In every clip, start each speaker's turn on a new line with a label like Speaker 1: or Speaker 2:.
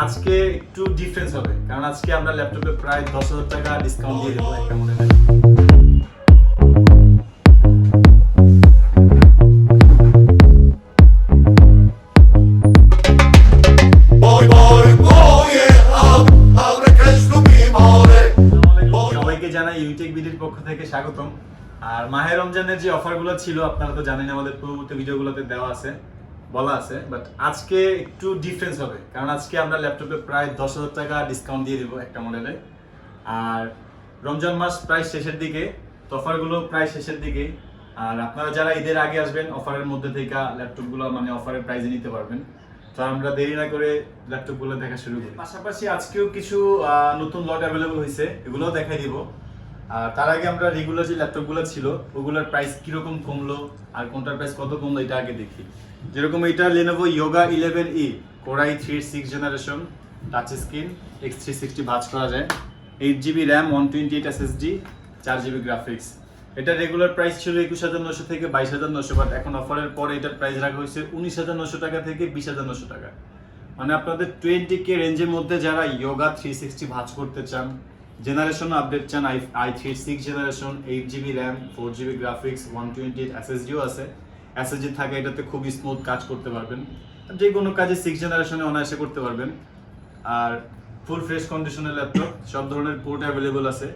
Speaker 1: আজকে একটু ডিফারেন্স হবে, কারণ আজকে আমরা ল্যাপটপে প্রায় 10,000 টাকা ডিসকাউন্ট দিয়ে দেবো একটা মডেলে। সবাইকে জানাই ইউটেকবিডির পক্ষ থেকে স্বাগতম। আর মাহে রমজানের যে অফারগুলো ছিল আপনারা তো জানেন, আমাদের পূর্ববর্তী ভিডিওগুলোতে দেওয়া আছে, বলা আছে, বাট আজকে একটু ডিফারেন্স হবে, কারণ আজকে আমরা ল্যাপটপে প্রায় 10,000 টাকা ডিসকাউন্ট দিয়ে দেবো একটা মডেলে। আর রমজান মাস প্রায় শেষের দিকে, তো অফারগুলো প্রায় শেষের দিকেই। আর আপনারা যারা ঈদের আগে আসবেন, অফারের মধ্যে থেকে ল্যাপটপগুলো মানে অফারের প্রাইসে নিতে পারবেন। তো আমরা দেরি না করে ল্যাপটপগুলো দেখা শুরু করি। পাশাপাশি আজকেও কিছু নতুন লট অ্যাভেলেবল হয়েছে, এগুলোও দেখাই দিব। আর তার আগে আমরা রেগুলার যে ল্যাপটপগুলো ছিল ওগুলোর প্রাইস কিরকম কমলো আর কোনটার প্রাইস কত কমলো এটা আগে দেখি। যেরকম এটা Lenovo Yoga 11E Core i3 6th generation, touch screen, X360 ভাঁজ করা যায়, 8GB RAM, 128 SSD, 4GB graphics. এটা রেগুলার প্রাইস ছিল 21,900 থেকে 22,900, বাট এখন অফারের পরে এটার প্রাইস রাখা হয়েছে 19,900 টাকা থেকে 20,900 টাকা। মানে আপনাদের 20K রেঞ্জের মধ্যে যারা Yoga 360 ভাঁজ করতে চান, জেনারেশন আপডেট চান, i3 6th generation, 8GB RAM, 4GB graphics, 128 SSDও আছে, SSD থাকে, এটাতে খুব স্মুথ কাজ করতে পারবেন, যে কোনো কাজে 6th জেনারেশনে অনায়াসে করতে পারবেন। আর ফুল ফ্রেশ কন্ডিশনের ল্যাপটপ, সব ধরনের পোর্ট অ্যাভেলেবল আছে,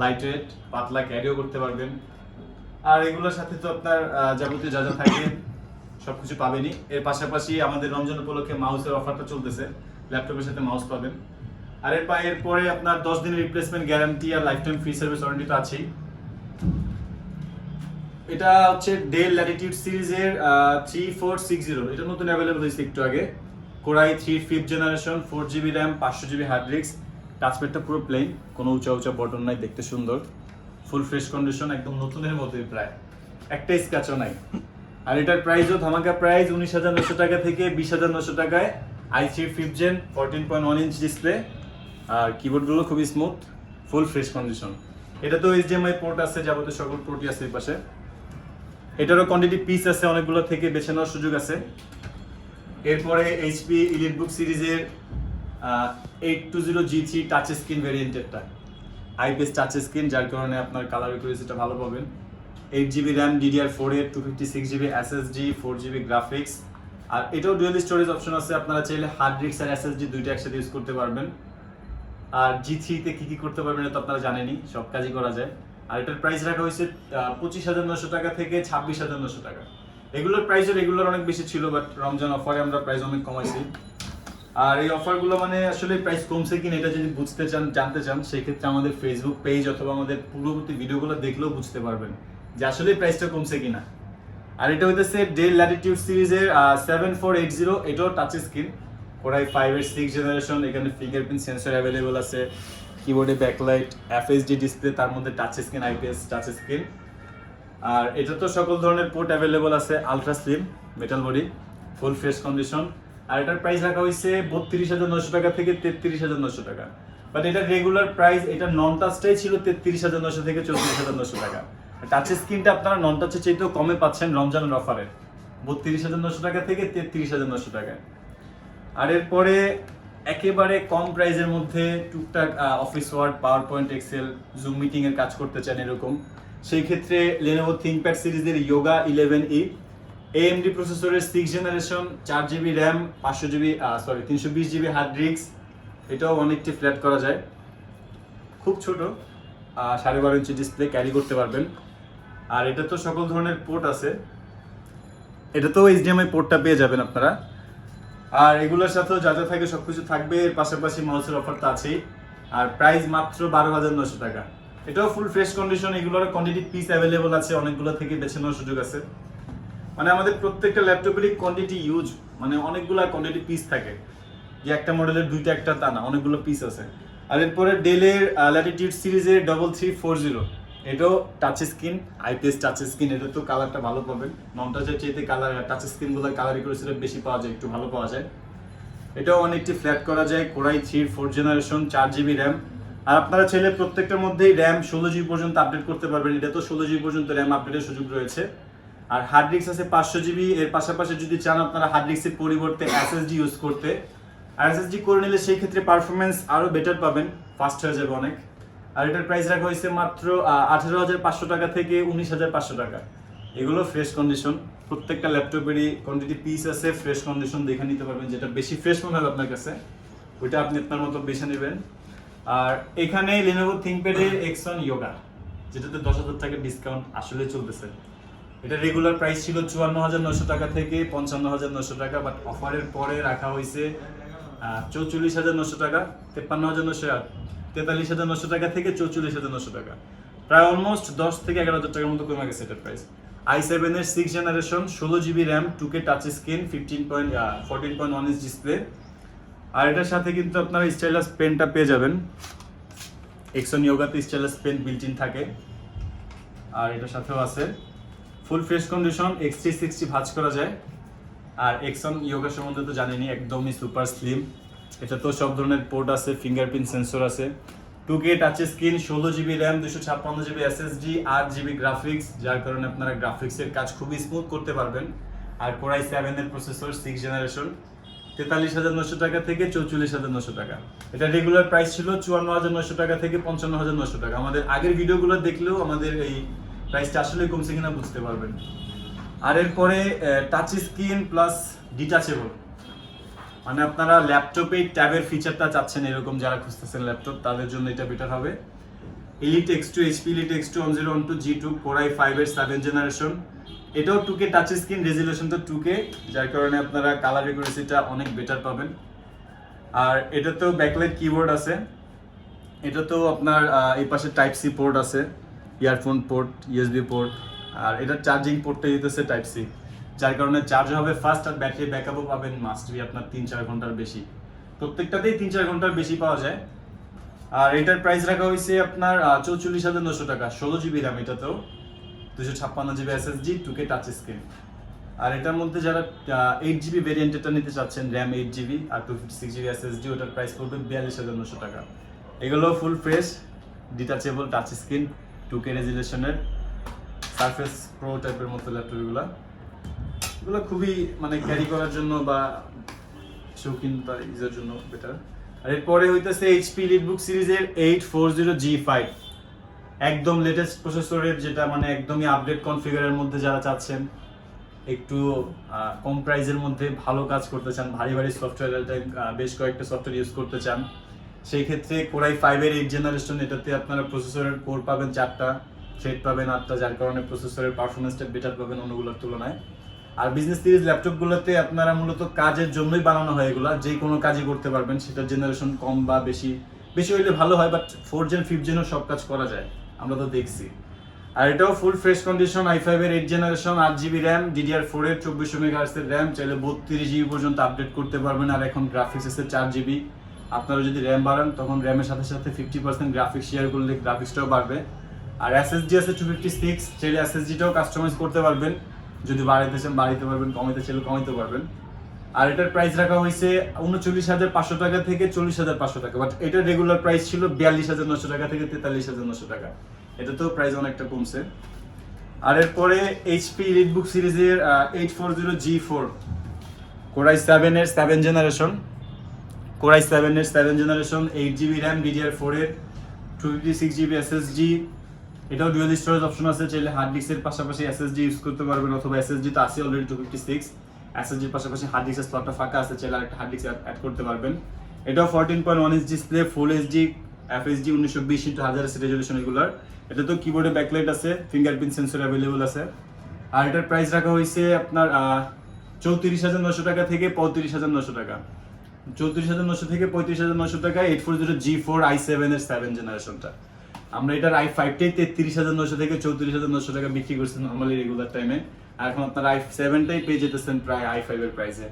Speaker 1: লাইট ওয়েট, পাতলা ক্যারিও করতে পারবেন। আর এগুলোর সাথে তো আপনার যাবতীয় যা যা থাকে সবকিছু পাবেনই। এর পাশাপাশি আমাদের রমজান উপলক্ষে মাউসের অফারটা চলতেছে, ল্যাপটপের সাথে মাউস পাবেন। আর এরপরে আপনার 10 দিনের রিপ্লেসমেন্ট গ্যারান্টি আর lifetime free service warranty তো আছেই। এটা হচ্ছে ডেল ল্যাটিটিউড সিরিজের 3460, এটা নতুন অ্যাভেলেবল হয়েছে একটু আগে। Core i3 5th generation, 4GB RAM, 500GB hard disk, টাচপ্যাডটা পুরো প্লেন, কোনো উঁচা উঁচা বটন নাই, দেখতে সুন্দর, ফুল ফ্রেশ কন্ডিশন, একদম নতুনের মতোই, প্রায় একটা স্ক্র্যাচও নাই। আর এটার প্রাইসও ধামাকা প্রাইস 19,900 টাকা থেকে 20,900 টাকায়। i3 5th gen, 14.1 inch display, আর কিবোর্ডগুলো খুবই স্মুথ, ফুল ফ্রেশ কন্ডিশন। এটা তো HDMI পোর্ট আছে, যাবতীয় সকল পোর্টই আছে এই পাশে। এটারও কোয়ান্টিটি পিস আছে, অনেকগুলো থেকে বেছে নেওয়ার সুযোগ আছে। এরপরে HP EliteBook সিরিজের 820G3 টাচ স্ক্রিন ভেরিয়েন্টেরটা, আইপিএস টাচ স্ক্রিন, যার কারণে আপনার কালার অ্যাকুরেসিটা ভালো পাবেন। 8GB RAM, DDR4 এর, 256GB SSD, 4GB গ্রাফিক্স। আর এটাও ডুয়াল স্টোরেজ অপশন আছে, আপনারা চাইলে হার্ড ডিস্ক আর SSD দুইটা একসাথে ইউজ করতে পারবেন। আর G3 তে কি করতে পারবেন এটা তো আপনারা জানেনই, সব কাজই করা যায়। আর এটার প্রাইস রাখা হয়েছে 25,900 টাকা থেকে 26,900 টাকা। এগুলোর প্রাইসও রেগুলার অনেক বেশি ছিল, বাট রমজান অফারে আমরা প্রাইস অনেক কমাইছি। আর এই অফারগুলো মানে আসলে প্রাইস কমছে কিনা এটা যদি বুঝতে চান, জানতে চান, সেক্ষেত্রে আমাদের ফেসবুক পেজ অথবা আমাদের পূর্ববর্তী ভিডিওগুলো দেখলেও বুঝতে পারবেন যে আসলে প্রাইসটা কমছে কিনা। আর এটা হইতেছে ডেল ল্যাটিটিউড সিরিজের 7480, এটাও টাচ স্ক্রিন, Core i5 এর 6th জেনারেশন, এখানে ফিঙ্গারপ্রিন্ট সেন্সর অ্যাভেলেবল আছে, কিবোর্ডে ব্যাকলাইট, FHD ডিসপ্লে, তার মধ্যে touch screen, IPS touch screen. আর এটা তো সকল ধরনের পোর্ট অ্যাভেলেবল আছে, ultra slim, metal body, full fresh condition. আর এটার প্রাইস রাখা হয়েছে 32,900 টাকা থেকে 33,900 টাকা। বাট এটার রেগুলার প্রাইস, এটা নন টাচটাই ছিল 33,900 থেকে 34,900 টাকা। টাচ স্ক্রিনটা আপনারা নন টাচের চাইতেও কমে পাচ্ছেন রমজানের অফারে, 32,900 টাকা থেকে 33,900 টাকায়। আর এরপরে একেবারে কম প্রাইসের মধ্যে টুকটাক Office Word, PowerPoint, Excel, Zoom meeting এর কাজ করতে চান এরকম, সেই ক্ষেত্রে Lenovo ThinkPad সিরিজের Yoga 11E AMD প্রসেসরের 6th generation, 4GB RAM, 320GB hard disk, এটাও অনেকটি ফ্ল্যাট করা যায়, খুব ছোট, 12.5 ইঞ্চি ডিসপ্লে, ক্যারি করতে পারবেন। আর এটা তো সকল ধরনের পোর্ট আছে, এটা তো HDMI পোর্টটা পেয়ে যাবেন আপনারা। আর এগুলোর সাথেও যা যা থাকে সবকিছু থাকবে, এর পাশাপাশি মাউসের অফার তো আছেই। আর প্রাইস মাত্র 12,900 টাকা। এটাও ফুল ফ্রেশ কন্ডিশন, এগুলোর কোয়ান্টিটি পিস অ্যাভেলেবল আছে, অনেকগুলো থেকে বেছে নেওয়ার সুযোগ আছে। মানে আমাদের প্রত্যেকটা ল্যাপটপেরই কোয়ান্টিটি ইউজ, মানে অনেকগুলো কোয়ান্টিটি পিস থাকে, যে একটা মডেলের দুইটা একটা তা না, অনেকগুলো পিস আছে। আর এরপরে ডেলের ল্যাটিটিউড সিরিজের 3340, এটাও touch screen, IPS touch screen, এটা তো কালারটা ভালো পাবেন, নন টাচের চাইতে কালার টাচ স্ক্রিনগুলোর কালার অ্যাকুরেসিটা বেশি পাওয়া যায়, একটু ভালো পাওয়া যায়। এটাও অনেকটি ফ্ল্যাট করা যায়, Core i3 4th generation, 4GB RAM। আর আপনারা চাইলে প্রত্যেকটার মধ্যেই RAM 16GB পর্যন্ত আপডেট করতে পারবেন, এটা তো 16GB পর্যন্ত RAM আপডেটের সুযোগ রয়েছে। আর হার্ড ডিস্ক আছে 500GB। এর পাশাপাশি যদি চান আপনারা হার্ড ডিস্কের পরিবর্তে SSD ইউজ করতে, আর এসএসডি করে নিলে সেই ক্ষেত্রে পারফরমেন্স আরও বেটার পাবেন, ফাস্ট হয়ে যাবে অনেক। আর এটার প্রাইস রাখা হয়েছে মাত্র 18,500 টাকা থেকে 19,500 টাকা। এগুলো ফ্রেশ কন্ডিশন, প্রত্যেকটা ল্যাপটপেরই কোয়ান্টিটি পিস আছে, ফ্রেশ কন্ডিশন দেখে নিতে পারবেন, যেটা বেশি ফ্রেশ মনে হবে আপনার কাছে ওইটা আপনি আপনার মতো বেছে নেবেন। আর এখানে Lenovo ThinkPad-এর X1 Yoga, যেটাতে 10,000 টাকা ডিসকাউন্ট আসলে চলতেছে। এটা রেগুলার প্রাইস ছিল 54,900 টাকা থেকে 55,900 টাকা, বাট অফারের পরে রাখা হয়েছে 44,900 টাকা, 53,900, 43,900 টাকা থেকে 44,900 টাকা, প্রায় অলমোস্ট 10 থেকে 11,000 টাকার মতো কমে গেছে এটার প্রাইস। i7-এর 6 generation, 16GB RAM, 2K touch screen, 14.1 inch display. আর এটার সাথে কিন্তু আপনারা স্টাইলাস পেনটা পেয়ে যাবেন। X1 Yoga-তে স্টাইলাস পেন বিল্ট ইন থাকে, আর এটার সাথেও আছে। ফুল ফ্রেশ কন্ডিশন, X360 ভাঁজ করা যায়। আর X1 Yoga সম্বন্ধে তো জানেনই, একদমই সুপার স্লিম। এটা তো সব ধরনের পোর্ট আছে, ফিঙ্গারপ্রিন্ট সেন্সর আছে, 2K touch screen, 16GB RAM, 256GB SSD, 8GB graphics, যার কারণে আপনারা গ্রাফিক্সের কাজ খুবই স্মুথ করতে পারবেন। আর Core i7-এর প্রসেসর, 6 জেনারেশন, 43,900 টাকা থেকে 44,900 টাকা। এটা রেগুলার প্রাইস ছিল 54,900 টাকা থেকে 55,900 টাকা। আমাদের আগের ভিডিওগুলো দেখলেও আমাদের এই প্রাইসটা আসলে কমছে কিনা বুঝতে পারবেন। আর এরপরে টাচ স্ক্রিন প্লাস ডিটাচেবল, মানে আপনারা ল্যাপটপে ট্যাবের ফিচারটা চাচ্ছেন এরকম যারা খুঁজতেছেন ল্যাপটপ, তাদের জন্য এটা বেটার হবে। Elite X2 HP Elite X2 1012 G2 Core i5-এর 7 generation, এটাও 2K টাচ স্ক্রিন, রেজুলেশনটা 2K, যার কারণে আপনারা কালার অ্যাকুরেসিটা অনেক বেটার পাবেন। আর এটাতেও ব্যাকলাইট কিবোর্ড আছে, এটাতেও আপনার এই পাশে টাইপ সি পোর্ট আছে, ইয়ারফোন পোর্ট, USB পোর্ট, আর এটা চার্জিং পোর্টটা দিতেছে টাইপ সি, যার কারণে চার্জ হবে ফাস্ট। আর ব্যাটারি ব্যাকআপও পাবেন মাস্ট বি আপনার 3-4 ঘন্টার বেশি, প্রত্যেকটাতেই 3-4 ঘন্টার বেশি পাওয়া যায়। আর এটার প্রাইস রাখা হয়েছে আপনার 44,900 টাকা, 16GB র্যাম, এটাতেও 256GB SSD, 2K touch screen. আর এটার মধ্যে যারা 8GB ভেরিয়েন্টটা নিতে চাচ্ছেন, র্যাম 8GB আর 256GB SSD, ওটার প্রাইস পড়বে 42,900 টাকা। এগুলো full fresh detachable touch screen, 2K রেজুলেশনের সারফেস প্রো টাইপের মতো ল্যাপটপ। এগুলো খুবই মানে ক্যারি করার জন্য বা শৌখিন বা ইউজের জন্য বেটার। আর এরপরে হইতেছে HP EliteBook সিরিজের 840G5, একদম লেটেস্ট প্রসেসরের, যেটা মানে একদমই আপডেট কনফিগারের মধ্যে যারা চাচ্ছেন, একটু কম প্রাইসের মধ্যে ভালো কাজ করতে চান, ভারী ভারী সফটওয়্যার বেশ কয়েকটা সফটওয়্যার ইউজ করতে চান, সেই ক্ষেত্রে Core i5-এর 8 জেনারেশন, এটাতে আপনারা প্রসেসরের কোর পাবেন 4টা, থ্রেড পাবেন 8টা, যার কারণে প্রসেসরের পারফরমেন্সটা বেটার পাবেন অন্যগুলোর তুলনায়। আর বিজনেস সিরিজ ল্যাপটপগুলোতে আপনারা মূলত কাজের জন্যই বানানো হয়, এগুলো যে কোনো কাজই করতে পারবেন, সেটার জেনারেশন কম বা বেশি হইলে ভালো হয়, বাট 4 জেন 5 জেনও সব কাজ করা যায়, আমরা তো দেখছি। আর এটাও ফুল ফ্রেশ কন্ডিশন, i5-এর 8 জেনারেশন, 8GB র্যাম, DDR4-এর 2400 MHz-এর র্যাম, চাইলে 32GB পর্যন্ত আপডেট করতে পারবেন। আর এখন গ্রাফিক্স আছে 4GB, আপনারা যদি র্যাম বাড়ান তখন র্যামের সাথে সাথে 50% গ্রাফিক্স শেয়ার করলে গ্রাফিক্সটাও বাড়বে। আর SSD আছে 256, চাইলে SSD-টাও কাস্টমাইজ করতে পারবেন, যদি বাড়াইতে চান বাড়াইতে পারবেন, কমাইতে চাইলে কমাইতে পারবেন। আর এটার প্রাইস রাখা হয়েছে 39,500 টাকা থেকে 40,500 টাকা, বাট এটার রেগুলার প্রাইস ছিল 42,900 টাকা থেকে 43,900 টাকা, এটা তো প্রাইস অনেকটা কমছে। আর এরপরে HP EliteBook সিরিজের 840G4 Core i7-এর 7 জেনারেশন, Core i7-এর 7 জেনারেশন, 8GB র্যাম, DDR4-এর 256GB SSD, এটাও ডুয়াল স্টোরেজ অপশন আছে, চাইলে হার্ড ডিস্কের পাশাপাশি SSD ইউজ করতে পারবেন, অথবা SSD তো আছে অলরেডি 256, SSD-র পাশাপাশি হার্ড ডিস্কের স্লটটা ফাঁকা আছে, চাইলে আরেকটা হার্ড ডিস্ক অ্যাড করতে পারবেন। এটাও 14.1 ইঞ্চ ডিসপ্লে, ফুল HD FHD 1920x1000 রেজুলেশন এগুলার। এটা তো কিবোর্ডে ব্যাকলাইট আছে, ফিঙ্গারপ্রিন্ট সেন্সর অ্যাভেলেবল আছে। আর এটার প্রাইস রাখা হয়েছে আপনার 34,900 টাকা থেকে 35,900 টাকা, 34,900 থেকে 35,900 টাকা 840G4 i7-এর 7 জেনারেশনটা। আমরা এটার i5-টাই 33,900 থেকে 34,900 টাকা বিক্রি করছি নর্মালি রেগুলার টাইমে, আর এখন আপনারা i7-টাই পেয়ে যেতেছেন প্রায় i5-এর প্রাইসে।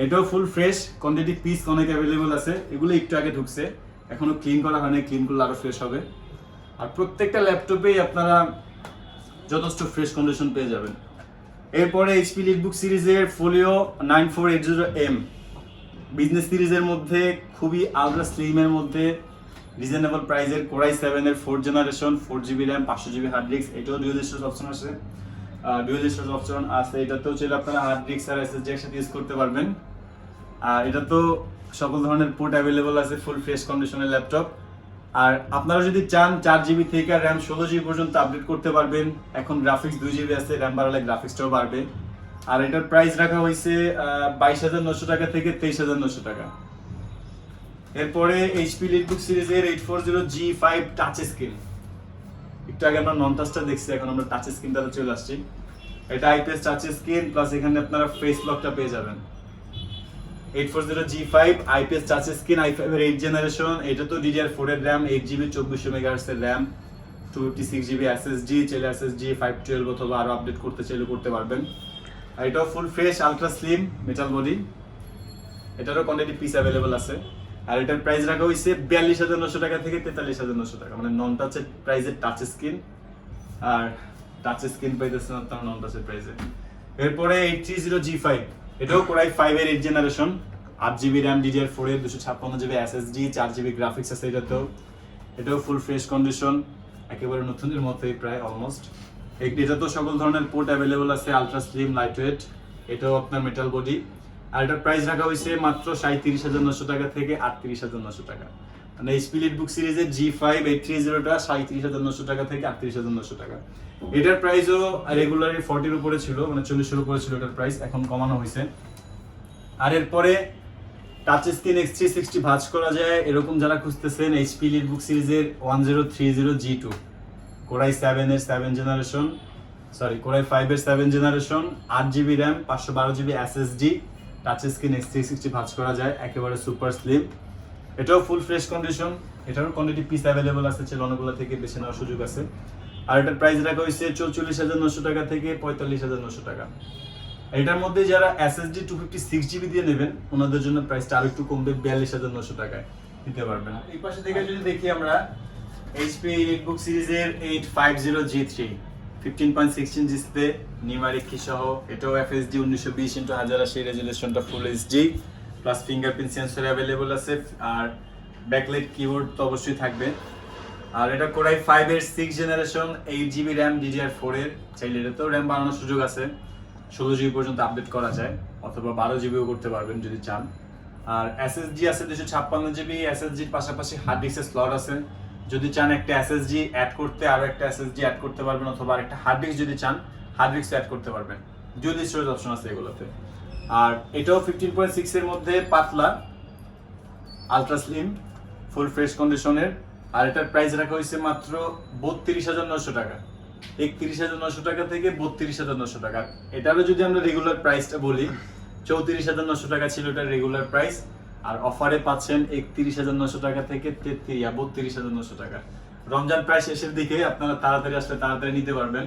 Speaker 1: এটাও ফুল ফ্রেশ, কোয়ান্টিটি পিস অনেক অ্যাভেলেবল আছে, এগুলো একটু আগে ঢুকছে, এখনো ক্লিন করা হয়নি, ক্লিন করলে আরও ফ্রেশ হবে। আর প্রত্যেকটা ল্যাপটপেই আপনারা যথেষ্ট ফ্রেশ কন্ডিশন পেয়ে যাবেন। এরপরে HP EliteBook সিরিজের Folio 9480M, বিজনেস সিরিজের মধ্যে খুবই আলট্রা স্লিমের মধ্যে রিজনেবল প্রাইসের Core i7-এর 4 generation, 4GB RAM, 500GB hard disk, এটাও ডুয়াল স্টোরেজ অপশন আছে, এটাতেও চাইলে আপনারা হার্ড ডিস্ক আর SSD একসাথে ইউজ করতে পারবেন। আর এটা তো সকল ধরনের পোর্ট অ্যাভেলেবল আছে, ফুল ফ্রেশ কন্ডিশনের ল্যাপটপ। আর আপনারা যদি চান 4GB থেকে র্যাম 16GB পর্যন্ত আপডেট করতে পারবেন। এখন গ্রাফিক্স 2GB আছে, র্যাম বাড়ালে গ্রাফিক্সটাও বাড়বে। আর এটার প্রাইস রাখা হয়েছে 22,900 টাকা থেকে 23,900 টাকা। এরপরে HP লিটবুক সিরিজের 840G5 টাচ স্ক্রিন। একটু আগে আমরা নন টাচটা দেখছি, এখন আমরা টাচ স্ক্রিনটাতে চলে আসছি। এটা আইপিএস টাচ স্ক্রিন প্লাস এখানে আপনারা ফেস লকটা পেয়ে যাবেন। 840G5 IPS touch screen, i5 এর 8 জেনারেশন। এটা তো DDR4 এর RAM, 8GB 2400 MHz এর RAM, 256GB SSD, চাইলে SSD 512 অথবা আরো আপডেট করতে চাইলে করতে পারবেন। আর এটাও full fresh ultra slim metal body. এটারও কোয়ান্টিটি পিস অ্যাভেলেবল আছে। আর এটার প্রাইস রাখা হয়েছে 42,900 টাকা থেকে 43,900 টাকা, মানে নন টাচের প্রাইসের টাচ স্ক্রিন। আর টাচ স্ক্রিন পাইতেছেন আপনারা নন টাচের প্রাইসে। এরপরে 830G5, এটাও কোরাই 5 এর 8 জেনারেশন, 8GB RAM, DDR4 এর 256GB SSD, 4GB গ্রাফিক্স আছে এটাতেও। এটাও ফুল ফ্রেশ কন্ডিশন, একেবারে নতুনের মতোই প্রায় অলমোস্ট। এটা তো সকল ধরনের পোর্ট অ্যাভেলেবল আছে, আলট্রা স্লিম, লাইট ওয়েট। এটাও আপনার মেটাল বডি। আর এটার প্রাইস রাখা হয়েছে মাত্র 37,900 টাকা থেকে 38,900 টাকা। মানে HP লিটবুক সিরিজের G5 830টা 37,900 টাকা থেকে 38,900 টাকা। এটার প্রাইসও রেগুলারলি 40 এর উপরে ছিল, মানে 40 এর উপরে ছিল এটার প্রাইস, এখন কমানো হয়েছে। আর এরপরে টাচ স্ক্রিন X360 ভাঁজ করা যায় এরকম যারা খুঁজতেছেন, HP লিটবুক সিরিজের 1030G2, কোরাই 7 এর 7 জেনারেশন, কোরাই 5 এর 7 generation, 8GB RAM, 512GB SSD, touch screen X360 ভাঁজ করা যায়, একেবারে সুপার স্লিম। এটাও ফুল ফ্রেশ কন্ডিশন। এটারও কোয়ান্টিটি পিস অ্যাভেলেবল আছে, অনেকগুলো থেকে বেছে নেওয়ার সুযোগ আছে। আর এটার প্রাইস রাখা হয়েছে 44,900 টাকা থেকে 45,900 টাকা। এটার মধ্যে যারা SSD 256GB দিয়ে নেবেন ওনাদের জন্য প্রাইসটা আরো একটু কমবে, 42,900 টাকায় নিতে পারবেন। এই পাশে থেকে যদি দেখি আমরা HP লিটবুক সিরিজের 850G3, 15.6 ইঞ্চ ডিসপ্লে, নিউমারিক কি সহ। এটাও FHD 1920x1080 রেজুলেশনটা ফুল HD plus fingerprint sensor available আছে। আর ব্যাকলাইট কিবোর্ড তো অবশ্যই থাকবে। আর এটা কোরাই 5 এর 6 জেনারেশন, 8GB RAM, DDR4 এর। চাইলে এটাতেও র্যাম বাড়ানোর সুযোগ আছে, 16GB পর্যন্ত আপডেট করা যায়, অথবা 12GBও করতে পারবেন যদি চান। আর SSD আছে 256GB SSDর পাশাপাশি হার্ড ডিস্কের স্লট আছে। যদি চান একটা SSD অ্যাড করতে আরো একটা SSD অ্যাড করতে পারবেন, অথবা আরেকটা হার্ড ডিস্ক যদি চান হার্ড ডিস্ক অ্যাড করতে পারবেন। যদি স্টোরেজ অপশন আছে এগুলোতে। আর এটাও 15.6 এর মধ্যে পাতলা, আলট্রা স্লিম, ফুল ফ্রেশ কন্ডিশনের। আর এটার প্রাইস রাখা হয়েছে মাত্র 32,900 টাকা, 31,900 টাকা থেকে 32,900 টাকা। এটারও যদি আমরা রেগুলার প্রাইসটা বলি, 34,900 টাকা ছিল এটার রেগুলার প্রাইস। আর অফারে পাচ্ছেন 31,900 টাকা থেকে 32,900 টাকা। রমজান প্রায় শেষের দিকে, আপনারা তাড়াতাড়ি আসলে তাড়াতাড়ি নিতে পারবেন।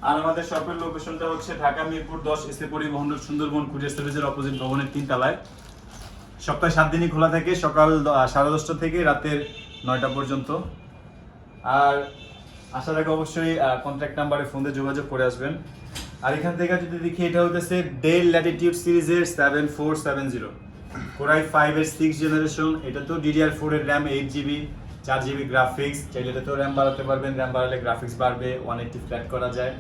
Speaker 1: আর আমাদের শপের লোকেশনটা হচ্ছে ঢাকা মিরপুর 10 এসে পরিবহন রোড, সুন্দরবন কুরিয়ার সার্ভিসের অপোজিট ভবনের 3 তলায়। সপ্তাহে 7 দিনই খোলা থাকে, সকাল 10:30 থেকে রাতের 9টা পর্যন্ত। আর আশা রাখি অবশ্যই কন্ট্যাক্ট নাম্বারে ফোন দিয়ে যোগাযোগ করে আসবেন। আর এখান থেকে যদি দেখি, এটা হইতেছে ডেল ল্যাটিটিউড সিরিজের 7470, কোরাই 5 এর 6 জেনারেশন। এটা তো DDR4 এর RAM, 8GB, 4GB গ্রাফিক্স। চাইলে এটাতেও র্যাম বাড়াতে পারবেন, র্যাম বাড়ালে গ্রাফিক্স বাড়বে, 180 ফ্ল্যাট করা যায়,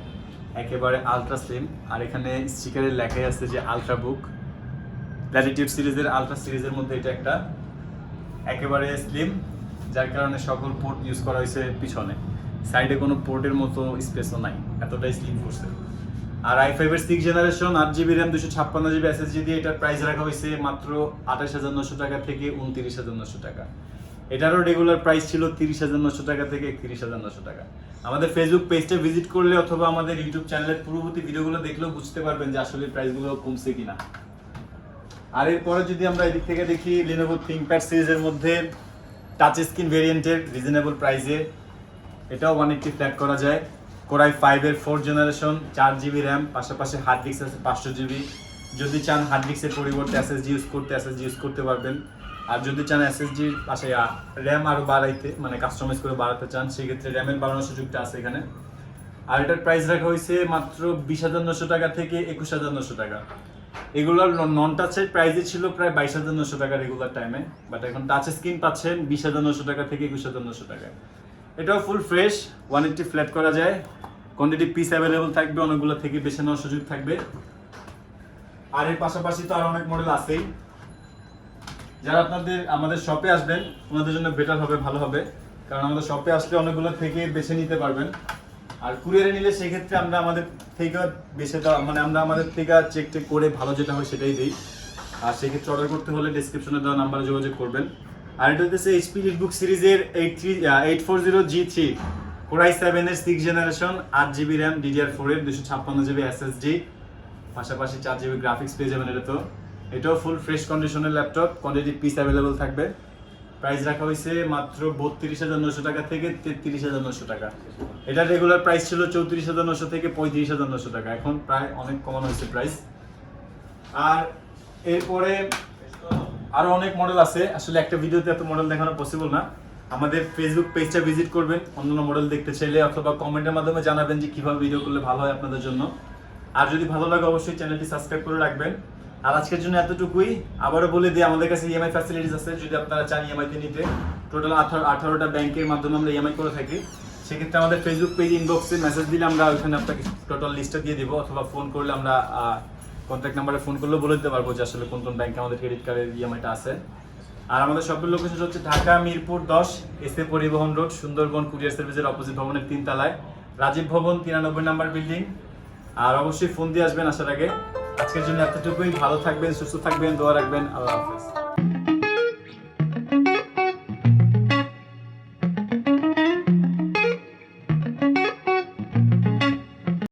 Speaker 1: একেবারে আলট্রা স্লিম। আর এখানে স্টিকারের লেখাই আছে যে আলট্রা বুক। ল্যাটিটিউড সিরিজের আলট্রা সিরিজের মধ্যে এটা একটা, একেবারে স্লিম, যার কারণে সকল পোর্ট ইউজ করা হয়েছে পিছনে, সাইডে কোনো পোর্টের মতো স্পেসও নাই, এতটাই স্লিম করছে। আর i5 এর 6 generation, 8GB RAM, 256GB SSD দিয়ে এটার প্রাইস রাখা হয়েছে মাত্র 28,900 টাকা থেকে 29,900 টাকা। এটারও রেগুলার প্রাইস ছিল 30,900 টাকা থেকে 31,900 টাকা। আমাদের ফেসবুক পেজটা ভিজিট করলে অথবা আমাদের ইউটিউব চ্যানেলের পূর্ববর্তী ভিডিওগুলো দেখলেও বুঝতে পারবেন যে আসলে প্রাইসগুলো কমছে কিনা। আর এরপরে যদি আমরা এদিক থেকে দেখি, Lenovo ThinkPad সিরিজের মধ্যে টাচ স্ক্রিন ভেরিয়েন্টের রিজনেবল প্রাইসে, এটাও 180 ফ্ল্যাট করা যায়। কোরাই 5 এর 4 জেনারেশন, 4GB RAM, পাশাপাশি হার্ড ডিস্ক আছে 500GB। যদি চান হার্ড ডিস্কের পরিবর্তে SSD ইউজ করতে পারবেন। আর যদি চান SSDর পাশে র্যাম আরও বাড়াইতে, মানে কাস্টমাইজ করে বাড়াতে চান, সেক্ষেত্রে র্যামের বাড়ানোর সুযোগটা আছে এখানে। আর এটার প্রাইস রাখা হয়েছে মাত্র 20,900 টাকা থেকে 21,900 টাকা। এগুলোর নন টাচের প্রাইসে ছিল প্রায় 22,900 টাকা রেগুলার টাইমে, বাট এখন টাচ স্ক্রিন পাচ্ছেন 20,900 টাকা থেকে 21,900 টাকা। এটাও ফুল ফ্রেশ, 180 ফ্ল্যাট করা যায়, কোয়ান্টিটি পিস অ্যাভেলেবল থাকবে, অনেকগুলো থেকে বেছে নেওয়ার সুযোগ থাকবে। আর এর পাশাপাশি তো আর অনেক মডেল আছেই। যারা আমাদের শপে আসবেন ওনাদের জন্য বেটার হবে, ভালো হবে, কারণ আমাদের শপে আসলে অনেকগুলো থেকে বেছে নিতে পারবেন। আর কুরিয়ারে নিলে সেক্ষেত্রে আমরা আমাদের থেকে আমরা আমাদের থেকে চেক করে ভালো যেটা হয় সেটাই দিই। আর সেক্ষেত্রে অর্ডার করতে হলে ডিসক্রিপশনে দেওয়া নাম্বারে যোগাযোগ করবেন। আর এটা হচ্ছে HP লিটবুক সিরিজের 840G3 Core i7 এর 6th generation, 8GB RAM DDR4 এর 256GB SSD, পাশাপাশি 4GB গ্রাফিক্স পেয়ে যাবেন। এটাও ফুল ফ্রেশ কন্ডিশনের ল্যাপটপ, কোয়ান্টিটি পিস অ্যাভেলেবল থাকবে। প্রাইস রাখা হয়েছে মাত্র 32,900 টাকা থেকে 33,900 টাকা। এটা রেগুলার প্রাইস ছিল 34,900 থেকে 35,900 টাকা, এখন প্রায় অনেক কমানো হয়েছে প্রাইস। আর এরপরে আরো অনেক মডেল আছে, আসলে একটা ভিডিওতে এত মডেল দেখানো পসিবল না। আমাদের ফেসবুক পেজটা ভিজিট করবেন অন্যান্য মডেল দেখতে চাইলে, অথবা কমেন্টের মাধ্যমে জানাবেন যে কিভাবে ভিডিও করলে ভালো হয় আপনাদের জন্য। আর যদি ভালো লাগে অবশ্যই চ্যানেলটি সাবস্ক্রাইব করে রাখবেন। আর আজকের জন্য এতটুকুই। আবারও বলে দিই, আমাদের কাছে ইএমআই ফ্যাসিলিটিস আছে, যদি আপনারা চান ইএমআইতে নিতে। টোটাল 18টা ব্যাংকের মাধ্যমে আমরা ইএমআই করে থাকি। সেক্ষেত্রে আমাদের ফেসবুক পেজ ইনবক্সে মেসেজ দিলে আমরা ওইখানে আপনাকে টোটাল লিস্টটা দিয়ে দিব, অথবা ফোন করলে আমরা কন্ট্যাক্ট নাম্বারে ফোন করলেও বলে দিতে পারবো যে আসলে কোন কোন ব্যাংকে আমাদের ক্রেডিট কার্ডের ইএমআইটা আছে। আর আমাদের শপের লোকেশন হচ্ছে ঢাকা মিরপুর 10 এসএ পরিবহন রোড, সুন্দরবন কুরিয়ার সার্ভিসের অপোজিট ভবনের 3 তলায়, রাজীব ভবন 93 নাম্বার বিল্ডিং। আর অবশ্যই ফোন দিয়ে আসবেন আসার আগে। আজকের জন্য এতটুকুই। ভালো থাকবেন, সুস্থ থাকবেন, দোয়া রাখবেন। আল্লাহ হাফেজ।